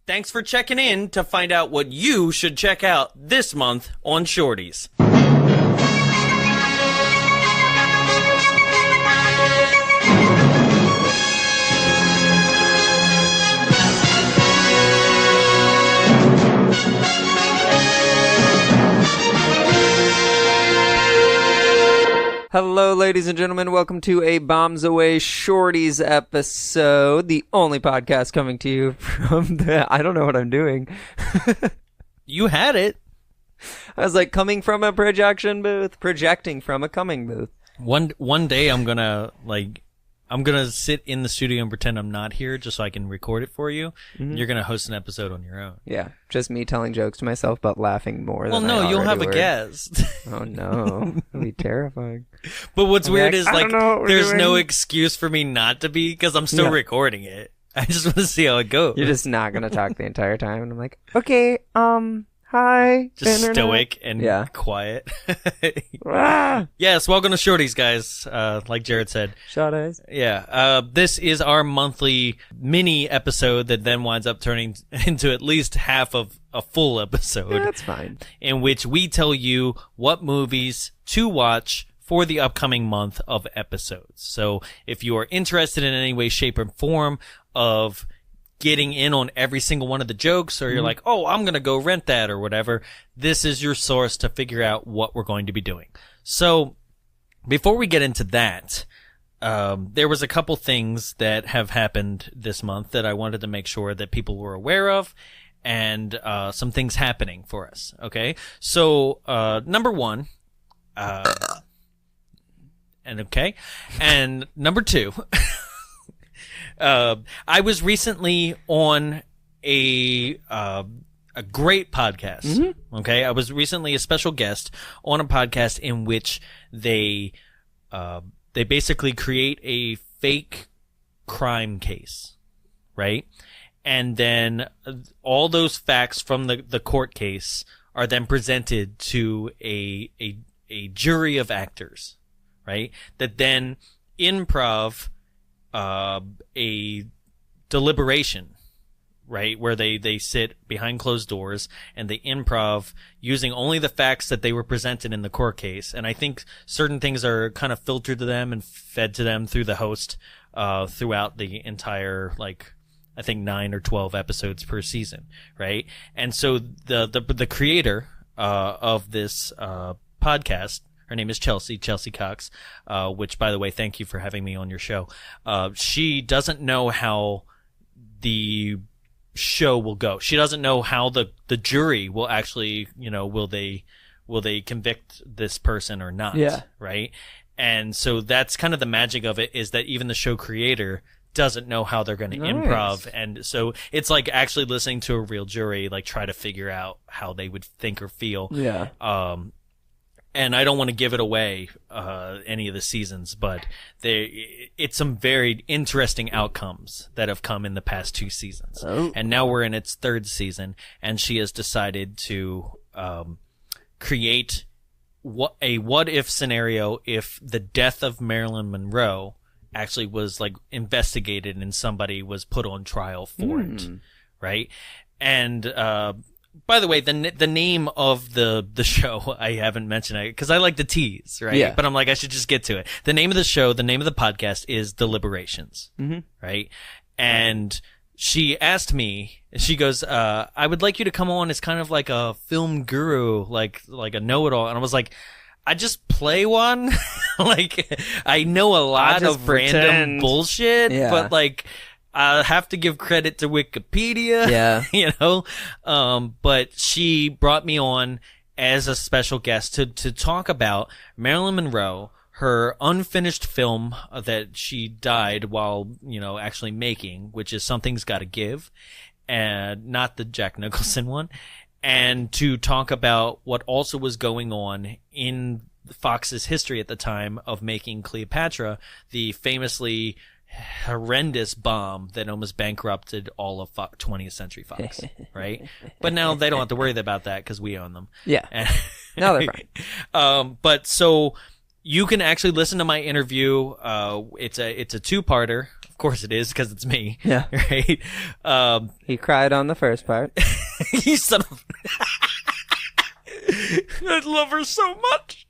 Thanks for checking in to find out what you should check out this month on Shorties. Hello, ladies and gentlemen. Welcome to a Bombs Away Shorties episode, the only podcast coming to you from the... I don't know what I'm doing. You had it. I was like, coming from a projection booth, projecting from a coming booth. One day I'm gonna sit in the studio and pretend I'm not here just so I can record it for you. Mm-hmm. You're gonna host an episode on your own. Yeah, just me telling jokes to myself but laughing more than I you'll have were. a guest. Oh no, it'll be terrifying. But what's weird is there's doing. no excuse for me not to be because I'm still recording it. I just want to see how it goes. You're just not gonna talk the entire time, and I'm like, okay, hi. Just internet. Stoic and quiet. Ah! Yes, welcome to Shorties, guys. Like Jared said. Shorties. Yeah. This is our monthly mini episode that then winds up turning into at least half of a full episode. Yeah, that's fine. In which we tell you what movies to watch for the upcoming month of episodes. So if you are interested in any way, shape, or form of getting in on every single one of the jokes, or you're like, oh, I'm going to go rent that or whatever, this is your source to figure out what we're going to be doing. So before we get into that, there was a couple things that have happened this month that I wanted to make sure that people were aware of, and some things happening for us. Okay. So, number one, and number two, I was recently on a great podcast. Mm-hmm. Okay. I was recently a special guest on a podcast in which they basically create a fake crime case, right? And then all those facts from the court case are then presented to a jury of actors, right? That then improv a deliberation, right? Where they sit behind closed doors and they improv using only the facts that they were presented in the court case. And I think certain things are kind of filtered to them and fed to them through the host, throughout the entire, I think 9 or 12 episodes per season, right? And so the creator, of this, podcast, her name is Chelsea Cox, which, by the way, thank you for having me on your show. She doesn't know how the show will go. She doesn't know how the jury will actually, will they convict this person or not? Yeah. Right? And so that's kind of the magic of it, is that even the show creator doesn't know how they're going to improv. And so it's like actually listening to a real jury, try to figure out how they would think or feel. Yeah. And I don't want to give it away, any of the seasons, but it's some very interesting outcomes that have come in the past 2 seasons. Oh. And now we're in its 3rd season, and she has decided to, create a what if scenario if the death of Marilyn Monroe actually was investigated and somebody was put on trial for it. Right. And, by the way, the name of the show, I haven't mentioned it because I like to tease, right? Yeah. But I'm like, I should just get to it. The name of the show, the name of the podcast is Deliberations, right? And she asked me, she goes, I would like you to come on as kind of like a film guru, like a know-it-all. And I was like, I just play one. I know a lot of random bullshit, but I have to give credit to Wikipedia. Yeah. But she brought me on as a special guest to talk about Marilyn Monroe, her unfinished film that she died while, actually making, which is Something's Gotta Give, and not the Jack Nicholson one, and to talk about what also was going on in Fox's history at the time of making Cleopatra, the famously horrendous bomb that almost bankrupted all of 20th Century Fox, right? But now they don't have to worry about that because we own them. Yeah. No, they're fine. But so you can actually listen to my interview. It's a 2-parter of course it is, because it's me. Yeah. Right? He cried on the first part. You son of... I love her so much.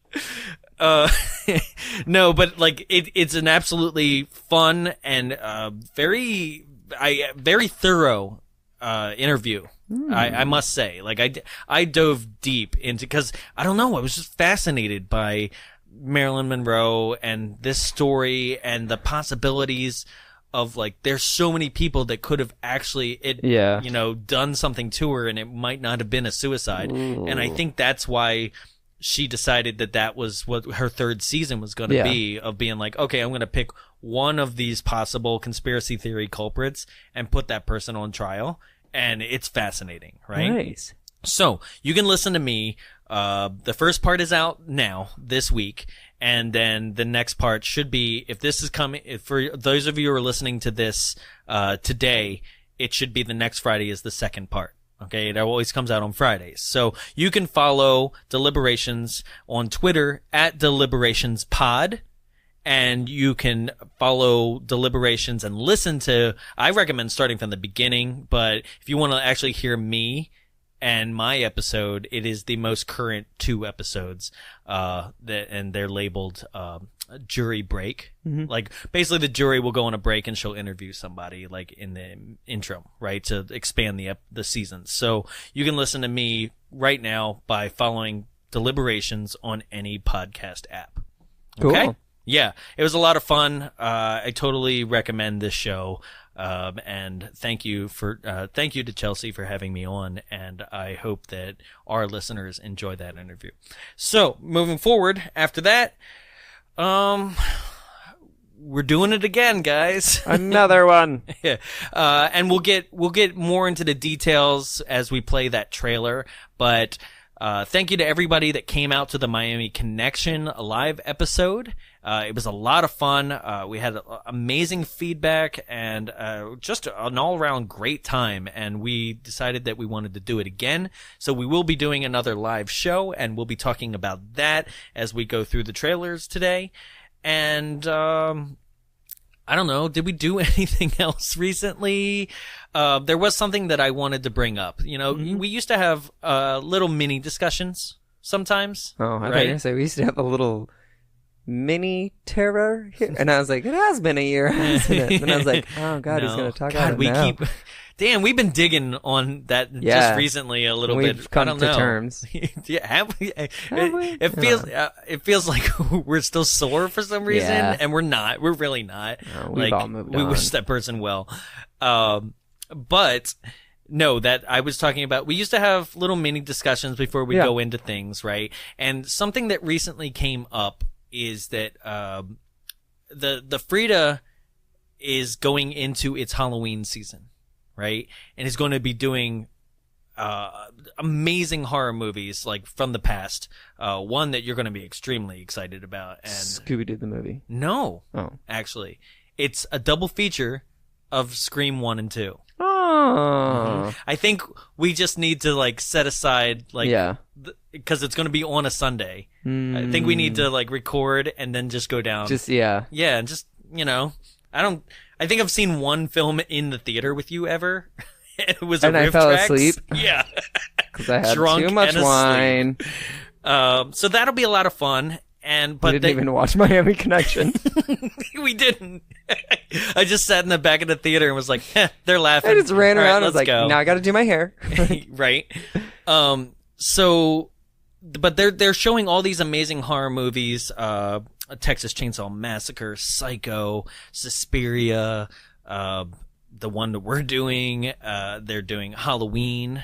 No, but like it's an absolutely fun and very thorough interview. I must say, like I dove deep into, because I don't know, I was just fascinated by Marilyn Monroe and this story and the possibilities of, like, there's so many people that could have actually done something to her, and it might not have been a suicide. Ooh. And I think that's why she decided that was what her third season was going to be, of being like, okay, I'm going to pick one of these possible conspiracy theory culprits and put that person on trial. And it's fascinating, right? Nice. So you can listen to me. The first part is out now this week. And then the next part should be, if this is coming, for those of you who are listening to this today, it should be the next Friday is the second part. Okay, it always comes out on Fridays. So you can follow Deliberations on Twitter at DeliberationsPod. And you can follow Deliberations and listen to, I recommend starting from the beginning, but if you want to actually hear me and my episode, it is the most current 2 episodes, and they're labeled, jury break. Mm-hmm. Like, basically the jury will go on a break and she'll interview somebody, like, in the intro, right? To expand the seasons. So you can listen to me right now by following Deliberations on any podcast app. Okay? Cool. Yeah, it was a lot of fun. I totally recommend this show. And thank you to Chelsea for having me on. And I hope that our listeners enjoy that interview. So moving forward after that, we're doing it again, guys. Another one. Yeah. And we'll get more into the details as we play that trailer, but thank you to everybody that came out to the Miami Connection live episode. It was a lot of fun. We had amazing feedback and just an all-around great time. And we decided that we wanted to do it again. So we will be doing another live show, and we'll be talking about that as we go through the trailers today. And I don't know, did we do anything else recently? There was something that I wanted to bring up. You know, we used to have little mini discussions sometimes. Oh, I thought you were going to say we used to have a little mini terror here. And I was like, it has been a year, hasn't it? And I was like, oh, God, he's going to talk about it now. Damn, we've been digging on that just recently a little bit. We've come to terms. Yeah, have we? It feels like we're still sore for some reason, and we're not. We're really not. No, we've all moved on. We wish that person well. But no, that I was talking about, we used to have little mini discussions before we go into things, right? And something that recently came up is that the Frida is going into its Halloween season, right? And is going to be doing amazing horror movies, like, from the past. One that you're going to be extremely excited about. And Scooby-Doo the movie. No. Oh. Actually. It's a double feature of Scream 1 and 2. Oh. I think we just need to, like, set aside, like, because it's going to be on a Sunday. I think we need to, like, record and then just go down. Yeah, and just, you know, I think I've seen one film in the theater with you ever. It was a Riff fell Tracks. Asleep. Yeah. Because I had too much wine. So that'll be a lot of fun. But we didn't even watch Miami Connection. We didn't. I just sat in the back of the theater and was like, they're laughing. I just ran around and was like, go. now I got to do my hair. Right. But they're showing all these amazing horror movies, Texas Chainsaw Massacre, Psycho, Suspiria, the one that we're doing, they're doing Halloween,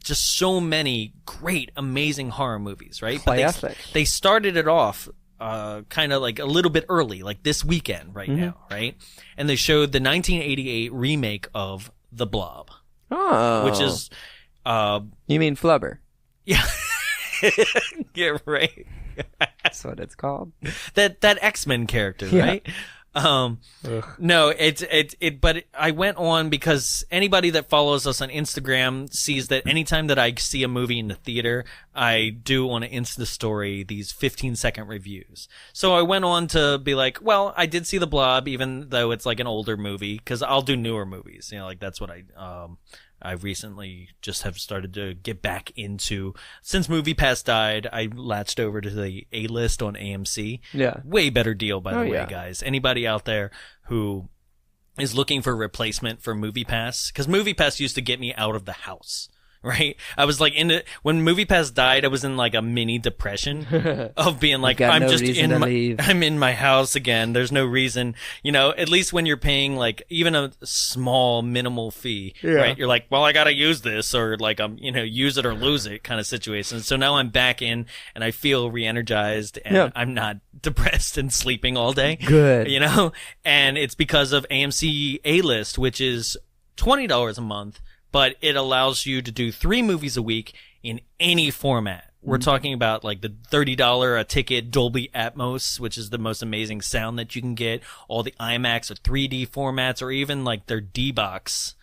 just so many great, amazing horror movies, right? Classic. But they started it off kind of like a little bit early, like this weekend right now, right? And they showed the 1988 remake of The Blob. Oh. Which is... you mean Flubber? Yeah. Yeah, right. That's what it's called. That X-Men character, right? No, but I went on because anybody that follows us on Instagram sees that anytime that I see a movie in the theater, I do on an Insta story these 15-second reviews. So I went on to be like, well, I did see The Blob, even though it's like an older movie, because I'll do newer movies. You know, like that's what I recently just have started to get back into. Since MoviePass died, I latched over to the A-list on AMC. Yeah. Way better deal, by the way, yeah. guys. Anybody out there who is looking for a replacement for MoviePass, because MoviePass used to get me out of the house. Right? I was like when MoviePass died, I was in like a mini depression of being like, I'm just I'm in my house again. There's no reason, you know, at least when you're paying like even a small minimal fee, right? You're like, well, I got to use this or like, use it or lose it kind of situation. So now I'm back in and I feel re-energized and I'm not depressed and sleeping all day. Good. You know, and it's because of AMC A-list, which is $20 a month. But it allows you to do 3 movies a week in any format. We're talking about like the $30 a ticket Dolby Atmos, which is the most amazing sound that you can get, all the IMAX or 3D formats, or even like their D-Box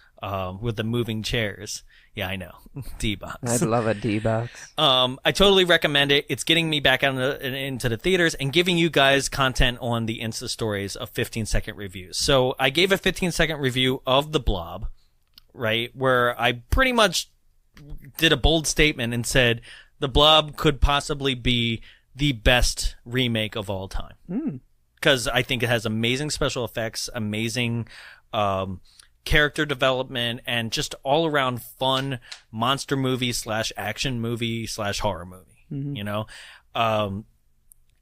with the moving chairs. Yeah, I know. D-Box. I'd love a D-Box. I totally recommend it. It's getting me back into the theaters and giving you guys content on the Insta stories of 15-second reviews. So I gave a 15-second review of The Blob. Right, where I pretty much did a bold statement and said The Blob could possibly be the best remake of all time. Because I think it has amazing special effects, amazing character development, and just all around fun monster movie / action movie / horror movie. You know, and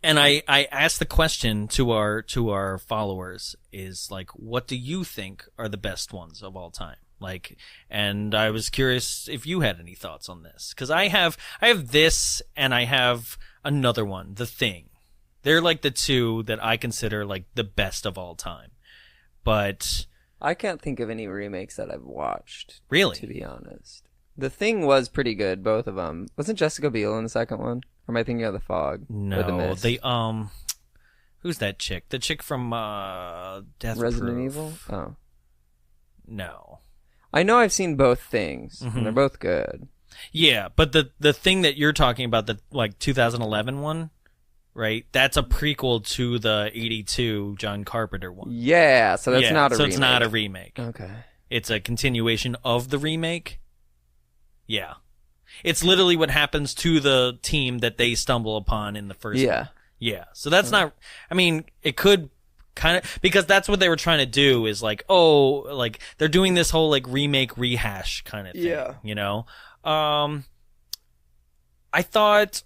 I asked the question to our followers is like, what do you think are the best ones of all time? Like, and I was curious if you had any thoughts on this, because I have this and I have another one, The Thing. They're like the two that I consider like the best of all time. But I can't think of any remakes that I've watched. Really? To be honest. The Thing was pretty good, both of them. Wasn't Jessica Biel in the second one? Or am I thinking of The Fog? No, The Mist? Who's that chick? The chick from Death Resident Proof. Evil? Oh. No. I know I've seen both things, and they're both good. Yeah, but the thing that you're talking about, the like 2011 one, right? That's a prequel to the 82 John Carpenter one. Yeah, so that's not a remake. So it's not a remake. Okay. It's a continuation of the remake. Yeah. It's literally what happens to the team that they stumble upon in the first one. Yeah. So that's not, I mean, it could kind of, because that's what they were trying to do is like, oh, like they're doing this whole like remake rehash kind of thing, you know? I thought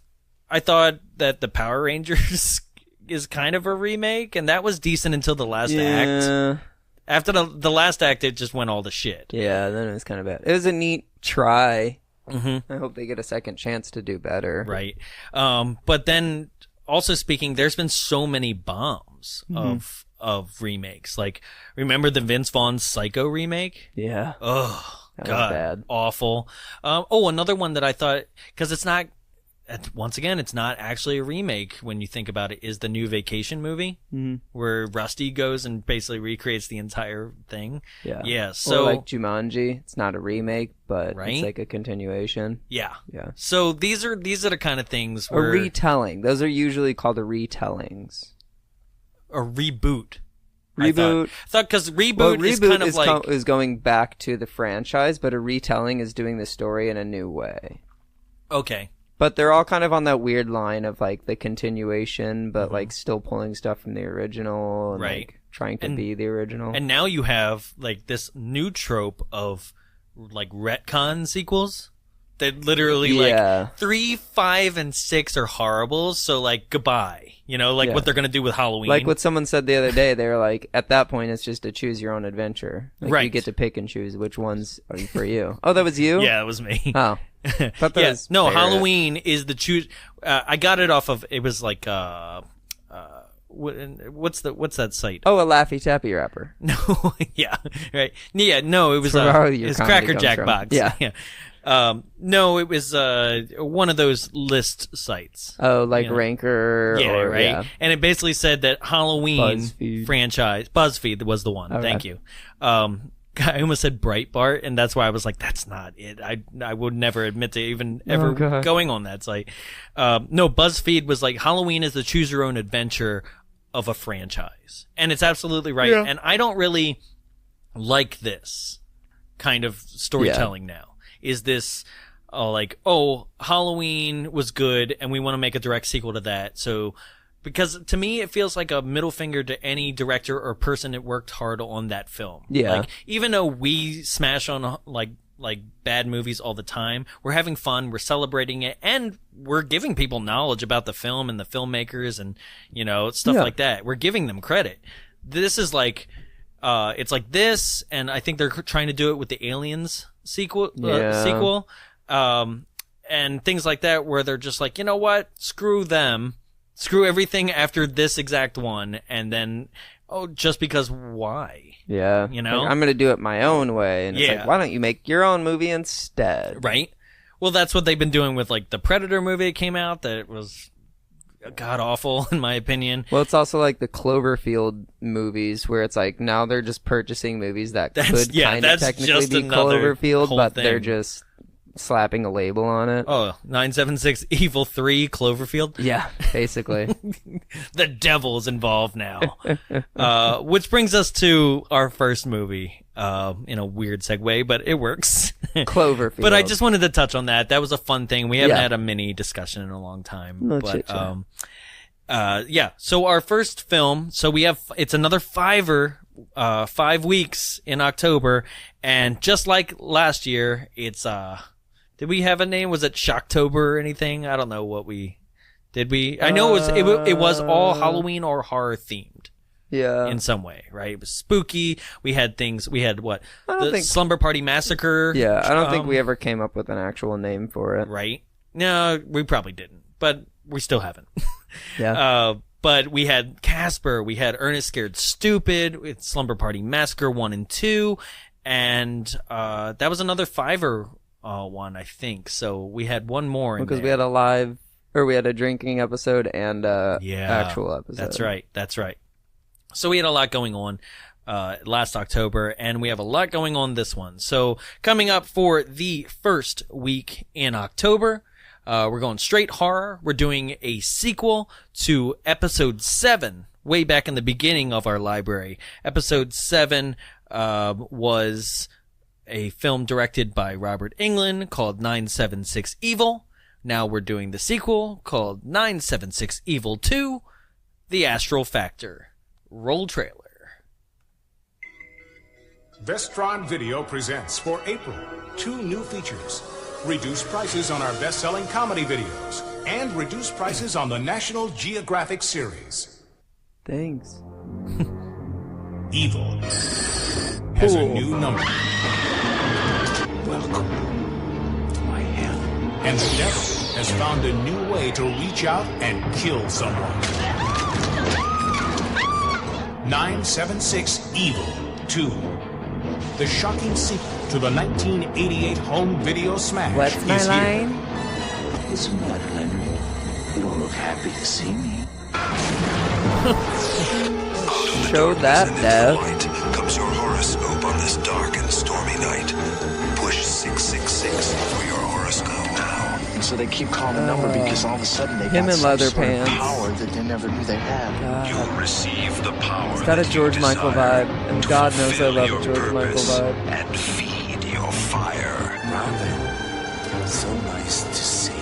that the Power Rangers is kind of a remake, and that was decent until the last act. After the last act, it just went all to shit. Yeah, then it was kind of bad. It was a neat try. I hope they get a second chance to do better. Right. But then, also speaking, there's been so many bombs of remakes. Like, remember the Vince Vaughn's Psycho remake? Yeah. Oh, that God. was bad. Awful. Another one that I thought, because it's not, once again, it's not actually a remake when you think about it, is the new Vacation movie, where Rusty goes and basically recreates the entire thing. Yeah. So, or like Jumanji, it's not a remake, but it's like a continuation. Yeah. Yeah. So these are the kind of things where a retelling. Those are usually called the retellings. A reboot. Reboot. I thought because reboot is kind of like is going back to the franchise, but a retelling is doing the story in a new way. Okay. But they're all kind of on that weird line of like the continuation, but like still pulling stuff from the original and like trying to be the original. And now you have like this new trope of like retcon sequels that literally like 3, 5, and 6 are horrible. So like goodbye. You know, like what they're going to do with Halloween. Like what someone said the other day, they were like, at that point, it's just a choose your own adventure. Like, you get to pick and choose which ones are for you. Oh, that was you? Yeah, it was me. Oh. Thought that was no, fair. Halloween is the choose. I got it off of, it was like, what's that site? Oh, a Laffy Taffy rapper. No, yeah, right. Yeah, no, it was it's Cracker Jack from. box. Yeah. No, it was one of those list sites. Oh, like Ranker. Yeah, or, right. Yeah. And it basically said that Halloween BuzzFeed. franchise. BuzzFeed was the one. Okay. Thank you. I almost said Breitbart, and that's why I was like, that's not it. I would never admit to even ever going on that site. No, BuzzFeed was like, Halloween is the choose your own adventure of a franchise. And it's absolutely right. Yeah. And I don't really like this kind of storytelling now. Is this like, oh, Halloween was good and we want to make a direct sequel to that. So, because to me, it feels like a middle finger to any director or person that worked hard on that film. Yeah. Like, even though we smash on like bad movies all the time, we're having fun, we're celebrating it, and we're giving people knowledge about the film and the filmmakers and, you know, stuff like that. We're giving them credit. This is like, it's like this, and I think they're trying to do it with the Aliens sequel, and things like that, where they're just like, you know what, screw them. Screw everything after this exact one, and then, just because why? Yeah. You know? Like, I'm going to do it my own way. And it's like, why don't you make your own movie instead? Right? Well, that's what they've been doing with, like, the Predator movie that came out that was god-awful, in my opinion. Well, it's also like the Cloverfield movies, where it's like, now they're just purchasing movies that could kind of technically be Cloverfield, but they're just slapping a label on it. Oh, 976 Evil 3 Cloverfield? Yeah, basically. The devil's involved now. Which brings us to our first movie, in a weird segue, but it works. Cloverfield. But I just wanted to touch on that. That was a fun thing. We haven't had a mini discussion in a long time. So our first film, it's another 5 weeks in October, and just like last year, it's, did we have a name? Was it Shocktober or anything? I don't know what did we? I know it was all Halloween or horror themed. Yeah. In some way, right? It was spooky. We had what? Slumber Party Massacre. Yeah, I don't think we ever came up with an actual name for it. Right? No, we probably didn't, but we still haven't. Yeah. But we had Casper, we had Ernest Scared Stupid, with Slumber Party Massacre 1 and 2, and that was another Fiverr one, I think. So we had one more in because there. we had a drinking episode and actual episode. That's right. So we had a lot going on last October, and we have a lot going on this one. So coming up for the first week in October, we're going straight horror. We're doing a sequel to episode 7, way back in the beginning of our library. Episode 7 was a film directed by Robert Englund called 976 Evil. Now we're doing the sequel called 976 Evil 2, The Astral Factor. Roll trailer. Vestron Video presents for April 2 new features. Reduced prices on our best-selling comedy videos and reduced prices on the National Geographic series. Thanks. Evil has a new number. Welcome to my hell. And the devil has found a new way to reach out and kill someone. 976 Evil 2. The shocking sequel to the 1988 home video smash. What's my line? Listen, Madeline, you don't look happy to see me. Show that, Dev. Comes your horoscope on this dark and stormy night. Push 666 for your horoscope now. And so they keep calling the number because all of a sudden they him got in some leather sort of pants. power that they never knew they had. You'll receive the power. It's got a George Michael vibe, and God knows I love a George Michael vibe. And feed your fire. Robin, so nice to see.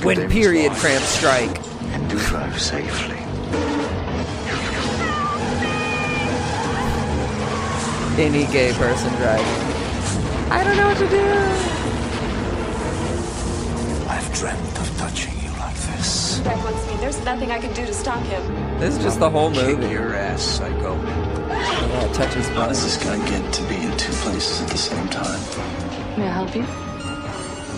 When period cramps strike. And do drive safely. Any gay person driving. I don't know what to do. I've dreamt of touching you like this. That wants me. There's nothing I can do to stop him. This is just the whole Kick movie. your ass, psycho. Touches How does buttons. this guy get to be in two places at the same time? May I help you?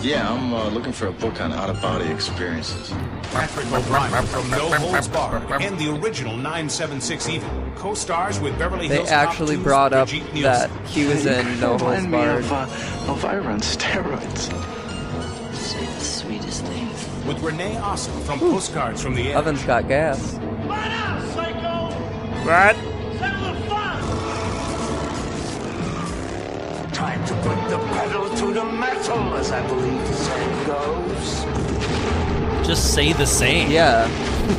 Yeah, I'm looking for a book on out-of-body experiences. Patrick O'Brien from No Holds Barred and the original 976 Evil co-stars with Beverly They Hills Cop actually 2's brought up Brigitte that Nielsen. he was in No Holds Remind me Barred. of Elvira on steroids. Say the sweetest things. With Renee Ossoff from Postcards from the Air. Oven's got gas. What? Time to put the pedal to the metal, as I believe the saying goes. Just say the same. Yeah.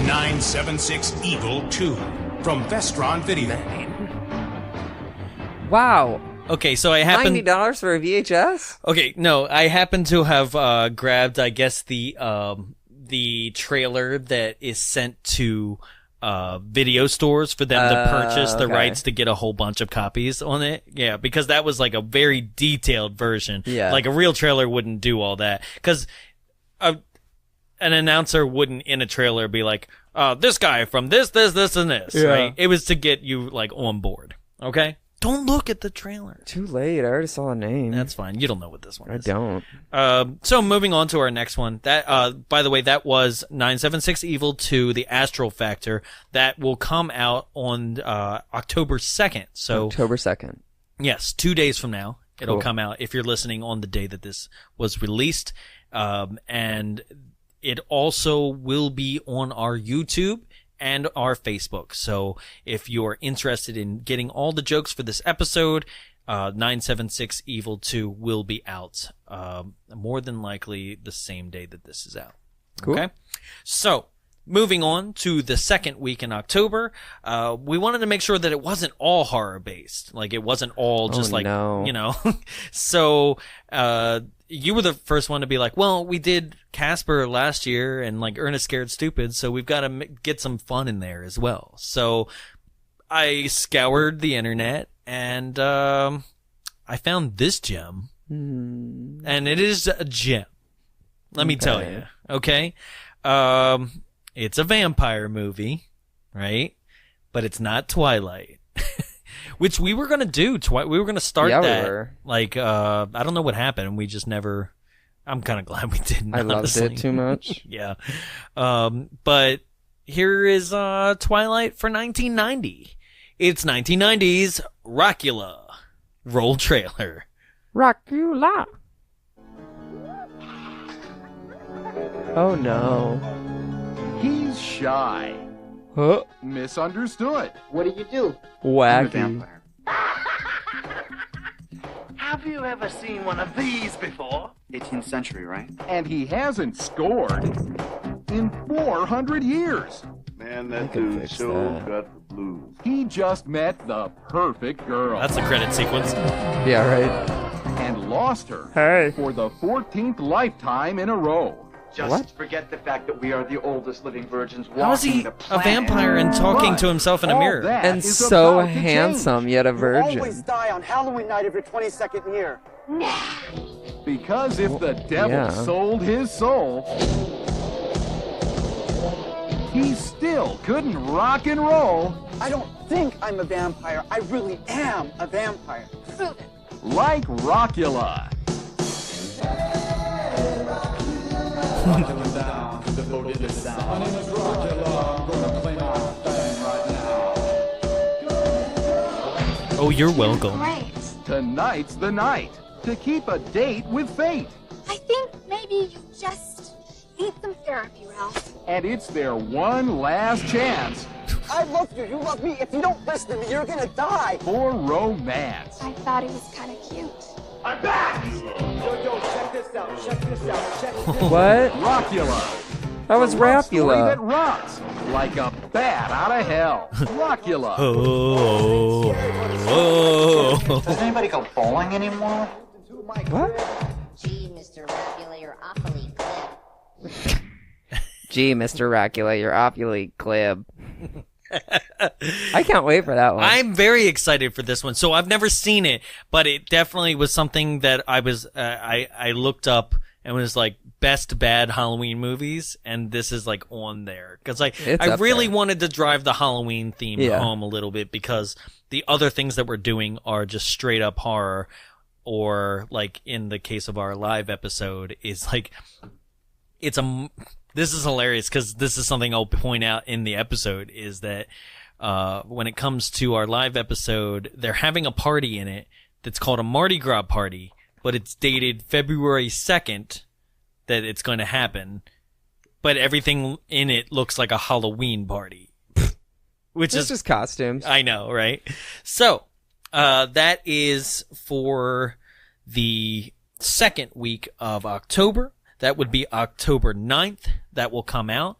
976 Evil 2 from Vestron Video. Wow. Okay, so I happen. $90 for a VHS? Okay, no, I happen to have grabbed, I guess, the trailer that is sent to video stores for them to purchase the okay. rights to get a whole bunch of copies on it. Yeah, because that was like a very detailed version. Yeah. Like a real trailer wouldn't do all that. Because an announcer wouldn't in a trailer be like, this guy from this, and this, Yeah. right? It was to get you like on board. Okay? Don't look at the trailer. Too late. I already saw a name. That's fine. You don't know what this one I is. don't. So moving on to our next one. That, by the way, that was 976 Evil 2, The Astral Factor. That will come out on October 2nd. So October 2nd. yes, 2 days from now it'll Cool. come out. If you're listening on the day that this was released, and it also will be on our YouTube and our Facebook. So if you're interested in getting all the jokes for this episode, 976 Evil 2 will be out more than likely the same day that this is out. Cool. Okay? So, moving on to the second week in October, we wanted to make sure that it wasn't all horror-based. Like, it wasn't all just no. you know. So, you were the first one to be like, well, we did Casper last year and like Ernest Scared Stupid, so we've got to get some fun in there as well. So I scoured the internet and I found this gem, and it is a gem. Let me tell you, okay? It's a vampire movie, right? But it's not Twilight. Which we were gonna do. We were gonna start Yeah, we that. were. Like, I don't know what happened. We just never. I'm kind of glad we didn't. I loved honestly. it too much. Yeah. But here is Twilight for 1990. It's 1990's Rockula. Roll trailer. Rockula. Oh no. He's shy. Huh? Misunderstood. What do you do? Wacky. Have you ever seen one of these before? 18th century, right? And he hasn't scored in 400 years. Man, that can dude fix so that. got the blues. He just met the perfect girl. That's the credit sequence. Yeah, right. And lost her. Hey. For the 14th lifetime in a row. Just What? forget the fact that we are the oldest living virgins walking How is he the a planet. vampire and talking But to himself in a all mirror? that And is so about to handsome, yet a You always virgin. die on Halloween night of your 22nd year. change. Because if the devil yeah. sold his soul, he still couldn't rock and roll I don't think I'm a vampire. I really am a vampire. Prove it. like Rockula. Oh, you're welcome. Great. Tonight's the night to keep a date with fate. I think maybe you just need some therapy, Ralph. And it's their one last chance I love you. You love me. If you don't listen to me, you're gonna die. for romance. I thought he was kind of cute. I'm back. Yo, check this out. Check this out. Check this out. What? Rockula. That was A love story that Rapula. rocks like a bat out of hell. Rockula. Oh. Does anybody go bowling anymore? What? Gee, Mr. Rapula, you're awfully glib. Gee, Mr. Rockula, you're awfully glib. I can't wait for that one. I'm very excited for this one. So I've never seen it, but it definitely was something that I was I looked up and was like best bad Halloween movies, and this is like on there because It's I up really there. wanted to drive the Halloween theme Yeah. home a little bit because the other things that we're doing are just straight up horror, or like in the case of our live episode is like it's a This is hilarious because this is something I'll point out in the episode is that when it comes to our live episode, they're having a party in it that's called a Mardi Gras party, but it's dated February 2nd that it's going to happen, but everything in it looks like a Halloween party. Which is just costumes. I know, right? So, that is for the second week of October. That would be October 9th. That will come out.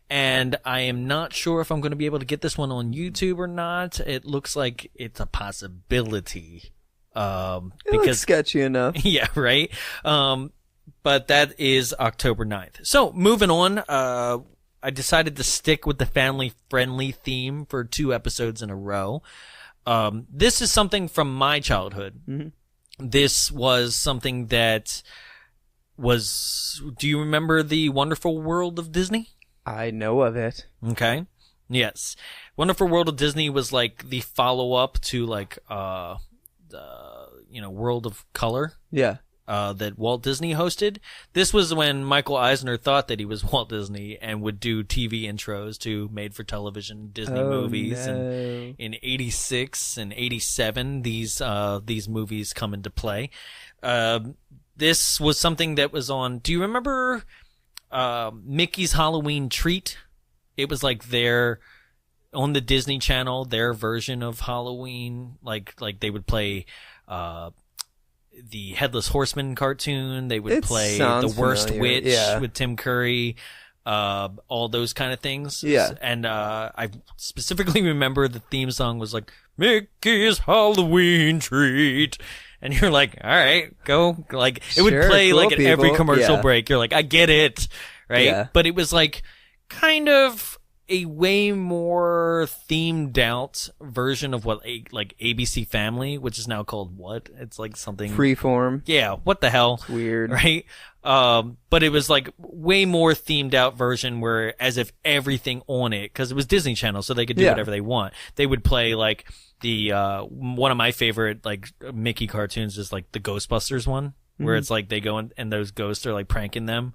And I am not sure if I'm going to be able to get this one on YouTube or not. It looks like it's a possibility. It looks sketchy enough. Yeah, right? But that is October 9th. So, moving on, I decided to stick with the family-friendly theme for 2 episodes in a row. This is something from my childhood. Mm-hmm. This was something that was... Do you remember The Wonderful World of Disney? I know of it. Okay. Yes. Wonderful World of Disney was like the follow-up to like, World of Color. Yeah. That Walt Disney hosted. This was when Michael Eisner thought that he was Walt Disney and would do TV intros to made-for-television Disney movies. No. And in 86 and 87, these movies come into play. This was something that was on... Do you remember Mickey's Halloween Treat? It was like on the Disney Channel, their version of Halloween. Like they would play... the Headless Horseman cartoon. They would play The Worst Witch with Tim Curry, all those kind of things. Yeah. And I specifically remember the theme song was like, Mickey's Halloween Treat. And you're like, all right, go. Like, it would play cool, like at every people. commercial Yeah. break. You're like, I get it. Right? Yeah. But it was like kind of a way more themed out version of what like ABC Family, which is now called what? It's like something Freeform. Yeah, what the hell? It's weird. Right? But it was like way more themed out version where as if everything on it, because it was Disney Channel, so they could do whatever they want. They would play like the one of my favorite like Mickey cartoons is like the Ghostbusters one, where it's like they go and those ghosts are like pranking them.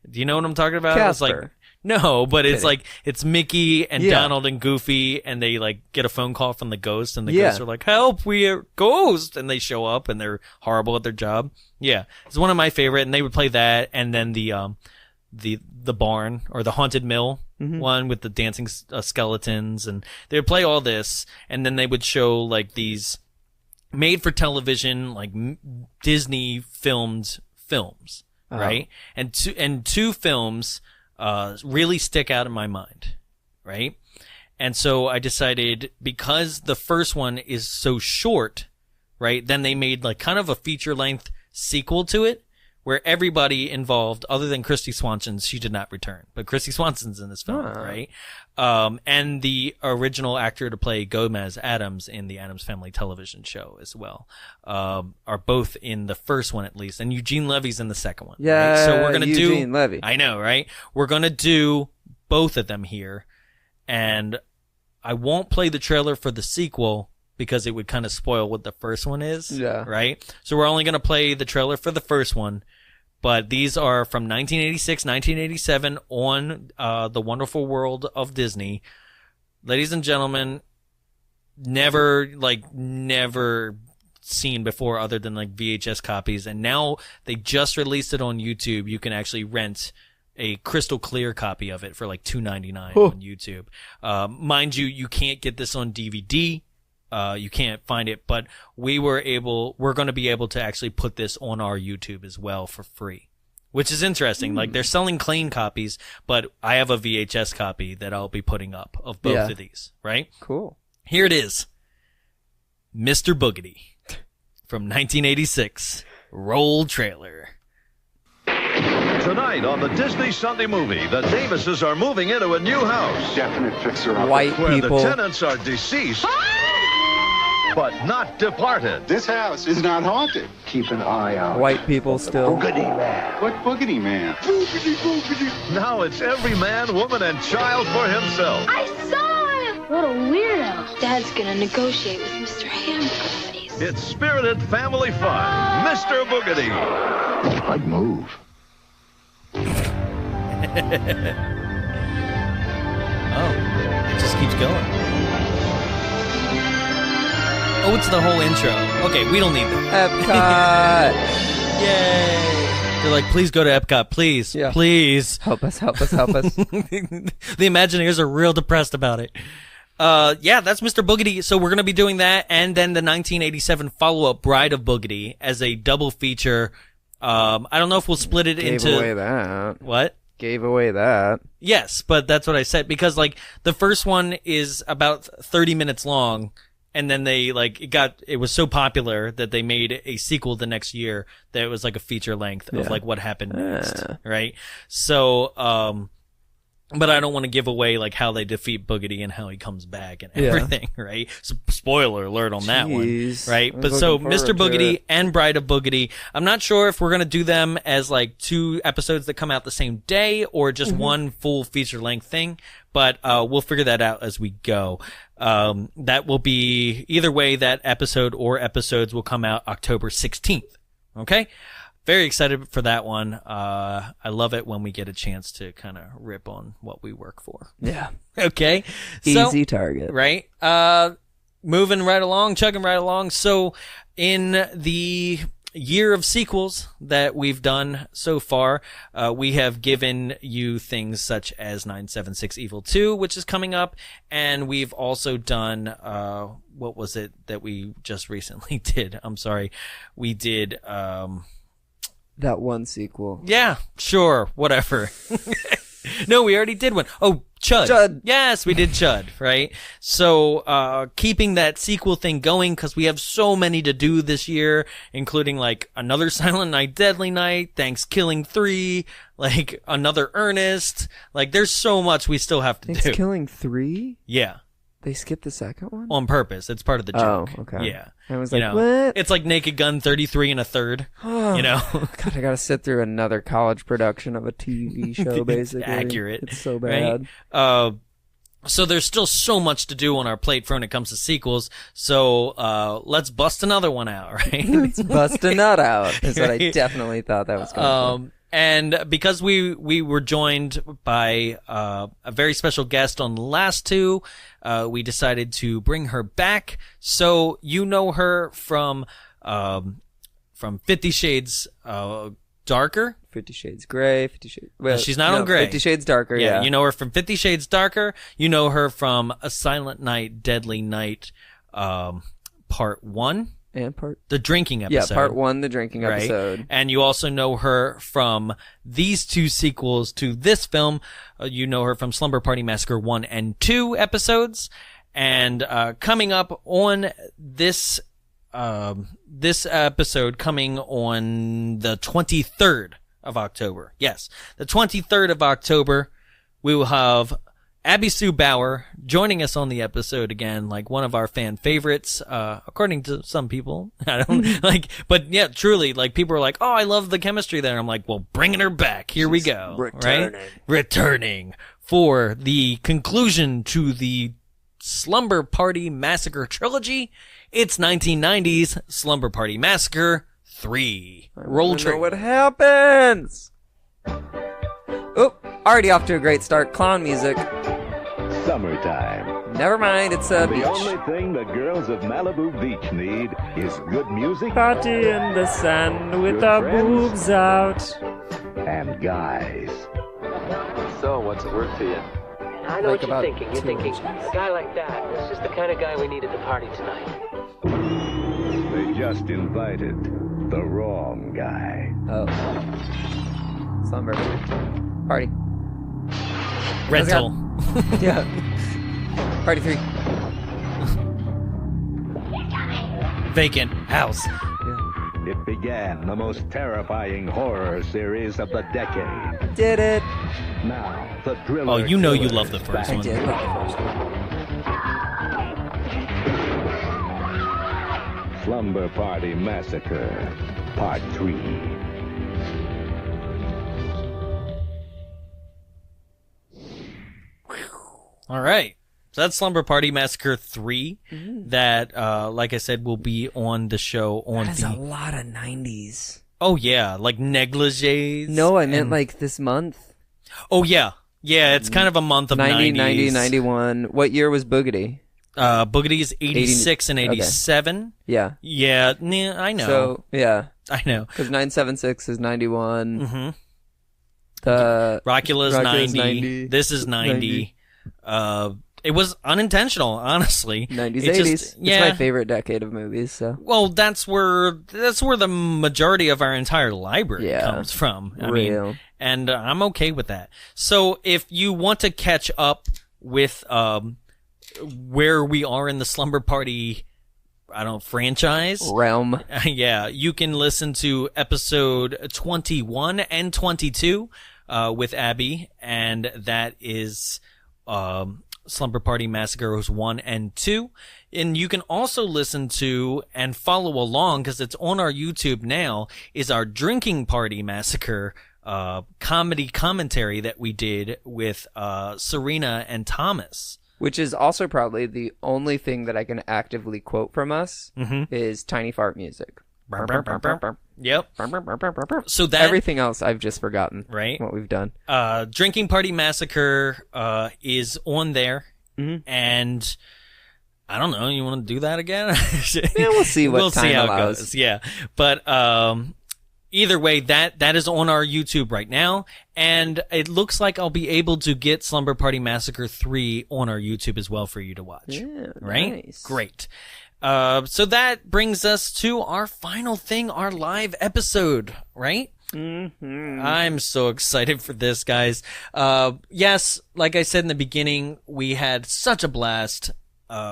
Do you know what I'm talking about? Casper. It's like no, but it's like it's Mickey and Donald and Goofy, and they like get a phone call from the ghost, and the ghosts are like, "Help, we are ghosts!" And they show up, and they're horrible at their job. Yeah, it's one of my favorite, and they would play that, and then the barn or the haunted mill one with the dancing skeletons, and they would play all this, and then they would show like these made for television like Disney filmed films, right? And two films really stick out in my mind, right? And so I decided, because the first one is so short, right, then they made like kind of a feature-length sequel to it, where everybody involved, other than Christy Swanson, she did not return, but Christy Swanson's in this film, right? And the original actor to play Gomez Addams in the Addams Family television show as well, are both in the first one at least, and Eugene Levy's in the second one. Yeah, right? So we're gonna Eugene Levy. I know, right? We're gonna do both of them here, and I won't play the trailer for the sequel because it would kind of spoil what the first one is. Yeah. Right? So we're only gonna play the trailer for the first one. But these are from 1986, 1987 on The Wonderful World of Disney. Ladies and gentlemen, never seen before other than like VHS copies. And now they just released it on YouTube. You can actually rent a crystal clear copy of it for like $2.99 on YouTube. Mind you, you can't get this on DVD. You can't find it, but we're going to be able to actually put this on our YouTube as well for free, which is interesting. Like, they're selling clean copies, but I have a VHS copy that I'll be putting up of both of these, right? Cool. Here it is. Mr. Boogedy from 1986. Roll trailer. Tonight on the Disney Sunday Movie, the Davises are moving into a new house. Definite fixer-upper. White where people. the tenants are deceased, but not departed. This house is not haunted. Keep an eye out. White people still. Boogity man. What boogity man? Boogity, boogity. Now it's every man, woman, and child for himself. I saw him! What a weirdo. Dad's gonna negotiate with Mr. Hamburger. It's spirited family fun. Mr. Boogedy. I'd move. It just keeps going. Oh, it's the whole intro. Okay, we don't need that. Epcot. Yay! They're like, please go to Epcot, please, please. Help us, help us, help us. The Imagineers are real depressed about it. Yeah, that's Mr. Boogedy. So we're going to be doing that and then the 1987 follow-up Bride of Boogedy as a double feature. I don't know if we'll split it into... Gave away that. What? Gave away that. Yes, but that's what I said because like the first one is about 30 minutes long and then they like it was so popular that they made a sequel the next year that it was like a feature length of like what happened next, right? So but I don't want to give away like how they defeat Boogedy and how he comes back and everything, right? So, spoiler alert on that one, right? But so Mr. Boogedy and Bride of Boogedy, I'm not sure if we're going to do them as like 2 episodes that come out the same day or just one full feature length thing, but we'll figure that out as we go. That will be either way that episode or episodes will come out October 16th. Okay? Very excited for that one. I love it when we get a chance to kind of rip on what we work for. Yeah. Okay. Easy target. Right. Moving right along, chugging right along. So in the year of sequels that we've done so far, we have given you things such as 976 Evil 2, which is coming up. And we've also done, what was it that we just recently did? I'm sorry. We did, that one sequel. Yeah, sure, whatever. No, we already did one. Oh, Chud. Yes, we did Chud, right? So, keeping that sequel thing going because we have so many to do this year, including like another Silent Night, Deadly Night, Thanksgiving 3, like another Ernest. Like, there's so much we still have to do. Thanksgiving 3? Yeah. They skipped the second one? On purpose. It's part of the joke. Oh, okay. Yeah. I was like, what? It's like Naked Gun 33 1/3. You know? God, I gotta sit through another college production of a TV show, basically. Accurate. It's so bad. Right? So there's still so much to do on our plate for when it comes to sequels. So, let's bust another one out, right? Let's bust a nut out, is what I definitely thought that was going to be. And because we were joined by a very special guest on the last 2, we decided to bring her back. So you know her from 50 Shades Darker. 50 Shades Grey. 50 Shades. Well, she's not on Grey. 50 Shades Darker. Yeah, you know her from 50 Shades Darker. You know her from A Silent Night, Deadly Night, Part 1. And the drinking episode. Yeah, part 1, the drinking episode. And you also know her from these 2 sequels to this film. You know her from Slumber Party Massacre 1 and 2 episodes. And coming up on this episode, coming on the 23rd of October. Yes, the 23rd of October, we will have Abby Sue Bauer joining us on the episode again, like one of our fan favorites, according to some people. I don't like, but yeah, truly, like people are like, oh, I love the chemistry there. I'm like, well, bringing her back. Here we go. Returning for the conclusion to the Slumber Party Massacre trilogy. It's 1990's Slumber Party Massacre 3. Roll trigger. Know what happens? Oh, already off to a great start. Clown music. Summertime. Never mind, it's a beach. The only thing the girls of Malibu Beach need is good music. Party in the sand with our boobs out. And guys. So, what's it worth to you? I know what you're thinking. You're thinking, a guy like that, that's just the kind of guy we need at the party tonight. They just invited the wrong guy. Oh. Slumber Party. Rental. Yeah. Party 3. Vacant house. Yeah. It began the most terrifying horror series of the decade. Did it. Now, the thriller. Oh, you know you love the first one. I did love the first one. Slumber Party Massacre, Part 3. All right. So that's Slumber Party Massacre 3 that, like I said, will be on the show on That's a lot of 90s. Oh, yeah. Like negligees. No, I meant like this month. Oh, yeah. Yeah, it's kind of a month of 90, 90s. 90, 91. What year was Boogity? Boogedy's 86 and 87. Okay. Yeah. Yeah, I know. So, yeah. I know. Because 976 is 91. Mm-hmm. Rockula's 90. This is 90. It was unintentional, honestly. 90s, It 80s. just- yeah. It's my favorite decade of movies, so. Well, that's where the majority of our entire library comes from. I mean, and I'm okay with that. So if you want to catch up with where we are in the Slumber Party, franchise realm, yeah, you can listen to episode 21 and 22 with Abby, and that is Slumber Party Massacres 1 and 2. And you can also listen to and follow along, because it's on our YouTube now, is our Drinking Party Massacre comedy commentary that we did with Serena and Thomas. Which is also probably the only thing that I can actively quote from us is tiny fart music. Yep. So that everything else I've just forgotten. Right. What we've done. Drinking Party Massacre is on there, and I don't know. You want to do that again? Yeah, we'll see what we'll time see how allows. it goes. Yeah, but either way, that is on our YouTube right now, and it looks like I'll be able to get Slumber Party Massacre 3 on our YouTube as well for you to watch. Yeah, right? Nice. Great. So that brings us to our final thing, our live episode, right? Mm-hmm. I'm so excited for this, guys. Yes, like I said in the beginning, we had such a blast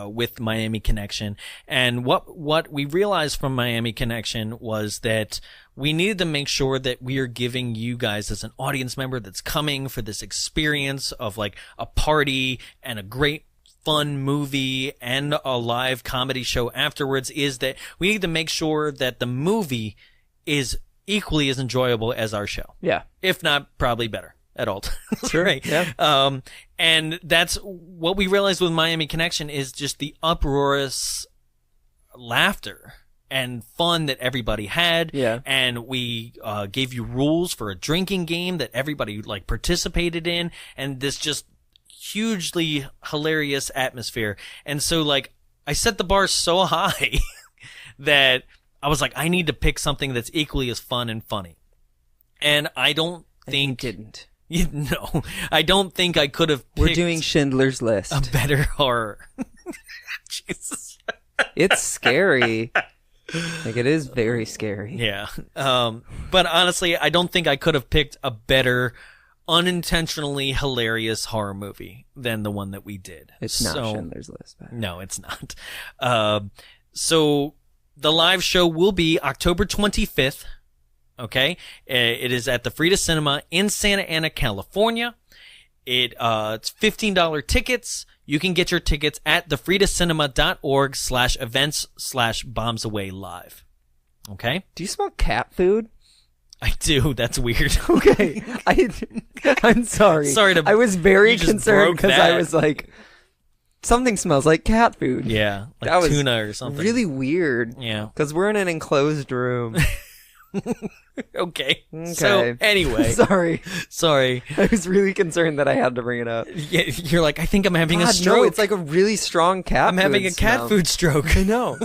with Miami Connection, and what we realized from Miami Connection was that we needed to make sure that we are giving you guys, as an audience member that's coming for this experience of like a party and a great fun movie and a live comedy show afterwards, is that we need to make sure that the movie is equally as enjoyable as our show. Yeah. If not, probably better at all times. Sure. Right. Yeah. And that's what we realized with Miami Connection, is just the uproarious laughter and fun that everybody had. Yeah. And we gave you rules for a drinking game that everybody like participated in, and this just hugely hilarious atmosphere. And so like I set the bar so high that I was like, I need to pick something that's equally as fun and funny. And I don't think didn't. No, I don't think I could have picked We're doing Schindler's List. a better horror. Jesus. It's scary. Like, it is very scary. Yeah. But honestly, I don't think I could have picked a better unintentionally hilarious horror movie than the one that we did. It's not Schindler's List. But... No, it's not. So the live show will be October 25th. Okay. It is at the Frida Cinema in Santa Ana, California. It's $15 tickets. You can get your tickets at thefridacinema.org/events/bombsawaylive. Okay. Do you smell cat food? I do. That's weird. Okay. I'm sorry. I was very concerned because I was like, something smells like cat food. Yeah. Like that was tuna or something. Really weird. Yeah. Because we're in an enclosed room. Okay. So anyway. Sorry. I was really concerned that I had to bring it up. Yeah, you're like, I think I'm having a stroke. No, it's like a really strong cat I'm having a cat food stroke. I know.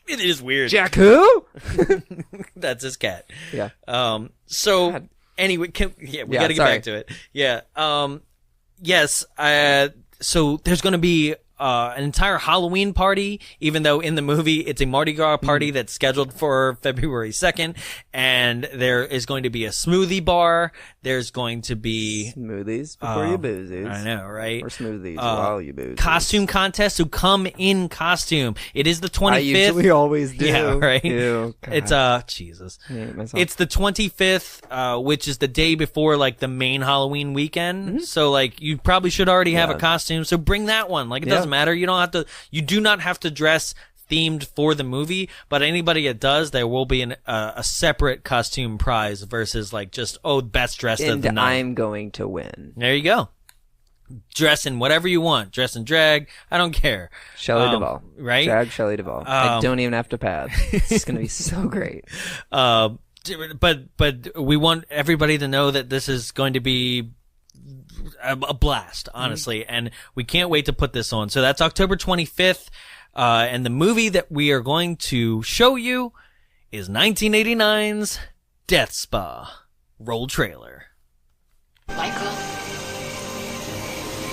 It is weird. Jack who? That's his cat. Yeah. So God. Anyway, we got to get back to it. Yeah. Yes. So there's going to be an entire Halloween party, even though in the movie it's a Mardi Gras party that's scheduled for February 2nd. And there is going to be a smoothie bar. There's going to be smoothies before you boozies. I know, right? Or smoothies while you booze. Costume contest, so come in costume. It is the 25th. I usually always do. Yeah, right. Ew, it's Jesus. It's the 25th, which is the day before like the main Halloween weekend. Mm-hmm. So like you probably should already have a costume. So bring that one. Like it doesn't matter. You do not have to dress themed for the movie, but anybody that does, there will be a separate costume prize versus like just best dressed of the night. I'm going to win. There you go. Dress in whatever you want. Dress in drag. I don't care. Shelley Duvall. Right? Drag Shelley Duvall. I don't even have to pad. It's going to be so great. but we want everybody to know that this is going to be a blast, honestly, and we can't wait to put this on. So that's October 25th, and the movie that we are going to show you is 1989's Death Spa. Roll trailer. Michael.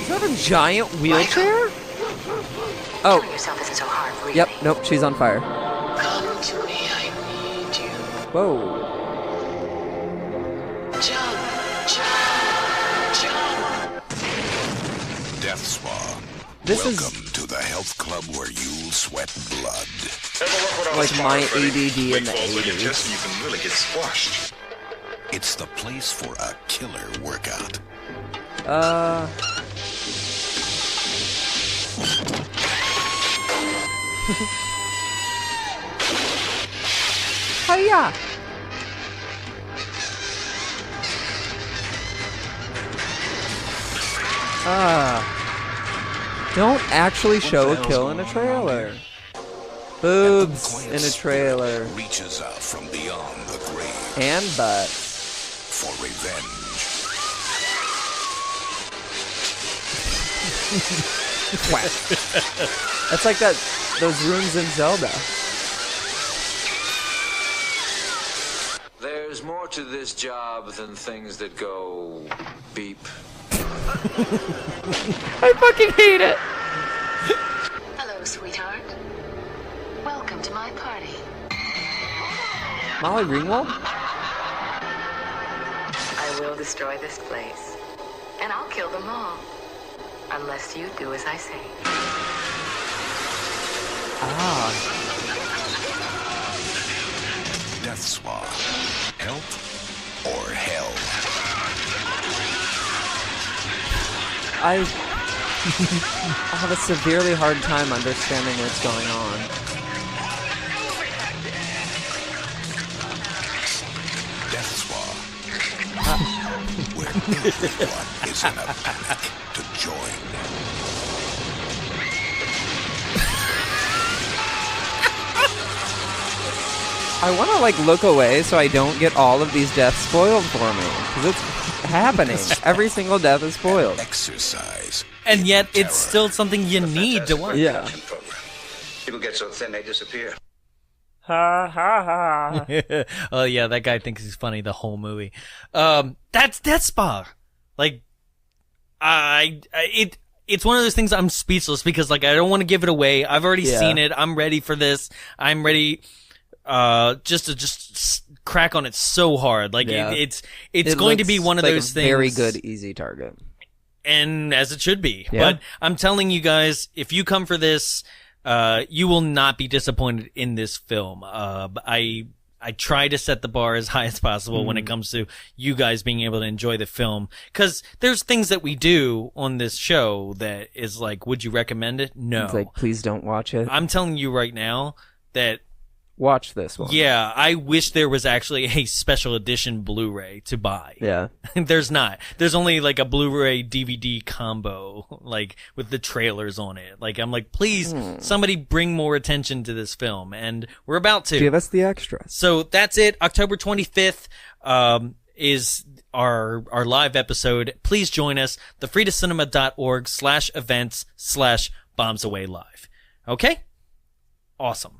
Is that a giant wheelchair? Oh. Killing yourself isn't so hard, really. Yep, nope, she's on fire. Come to me, I need you. Whoa. Jump. Death Spa. Welcome to the health club where you'll sweat blood. Like my ADD in the 80s. You can really get squashed. It's the place for a killer workout. Hiya! Don't actually show a kill in a trailer. Boobs in a trailer. Reaches out from beyond the grave. And butts. For revenge. That's like those rooms in Zelda. There's more to this job than things that go beep. I fucking hate it. Hello, sweetheart. Welcome to my party. Molly Ringwald? I will destroy this place. And I'll kill them all. Unless you do as I say. Death Spa. Help or hell? I have a severely hard time understanding what's going on. Death Spa. Where everyone is in a panic to join. I want to look away so I don't get all of these deaths spoiled for me, because it's happening. Every single death is spoiled. Exercise. And yet, it's still something you need to watch. Yeah. People get so thin they disappear. Ha ha ha. Oh yeah, that guy thinks he's funny the whole movie. That's Death Spa. It's one of those things I'm speechless because I don't want to give it away. I've already seen it. I'm ready for this. I'm ready. Just to crack on it so hard. It's going to be one of those things. Very good, easy target. And as it should be. Yeah. But I'm telling you guys, if you come for this, you will not be disappointed in this film. I try to set the bar as high as possible when it comes to you guys being able to enjoy the film. Cause there's things that we do on this show that is would you recommend it? No. It's please don't watch it. I'm telling you right now that watch this one. Yeah, I wish there was actually a special edition Blu-ray to buy. Yeah. There's not. There's only a Blu-ray DVD combo, with the trailers on it. I'm please, somebody bring more attention to this film. And we're about to. Give us the extras. So that's it. October 25th, is our live episode. Please join us. thefreetocinema.org/events/bombsawaylive. Okay? Awesome.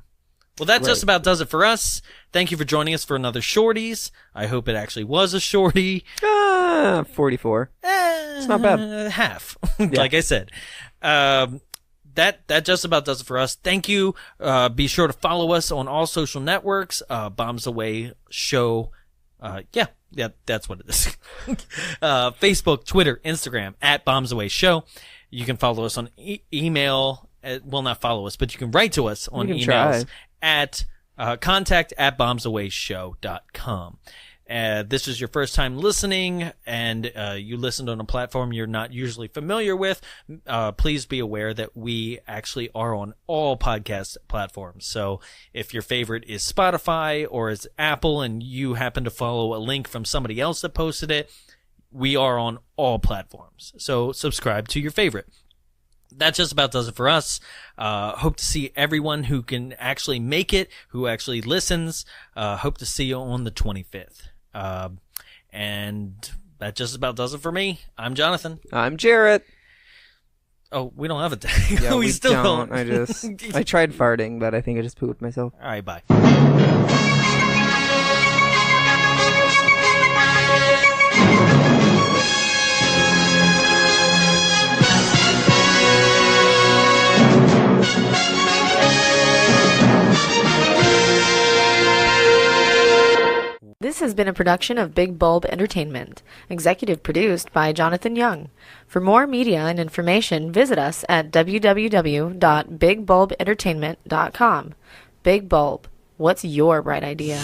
Well, that just about does it for us. Thank you for joining us for another Shorties. I hope it actually was a shorty. 44. It's not bad. Half, like I said. That just about does it for us. Thank you. Be sure to follow us on all social networks. Bombs Away Show. Yeah, that's what it is. Facebook, Twitter, Instagram, @Bombs Away Show. You can follow us on email. Well, not follow us, but you can write to us on emails at contact@bombsawayshow.com. This is your first time listening and you listened on a platform you're not usually familiar with, please be aware that we actually are on all podcast platforms. So if your favorite is Spotify or is Apple and you happen to follow a link from somebody else that posted it, we are on all platforms. So subscribe to your favorite. that just about does it for us. Hope to see everyone who can actually make it, who actually listens. Hope to see you on the 25th. And that just about does it for me. I'm Jonathan. I'm Jarrett. Oh, we don't have a day. Yeah, we still don't. I tried farting, but I think I just pooped myself. All right, bye. This has been a production of Big Bulb Entertainment, executive produced by Jonathan Young. For more media and information, visit us at www.bigbulbentertainment.com. Big Bulb, what's your bright idea?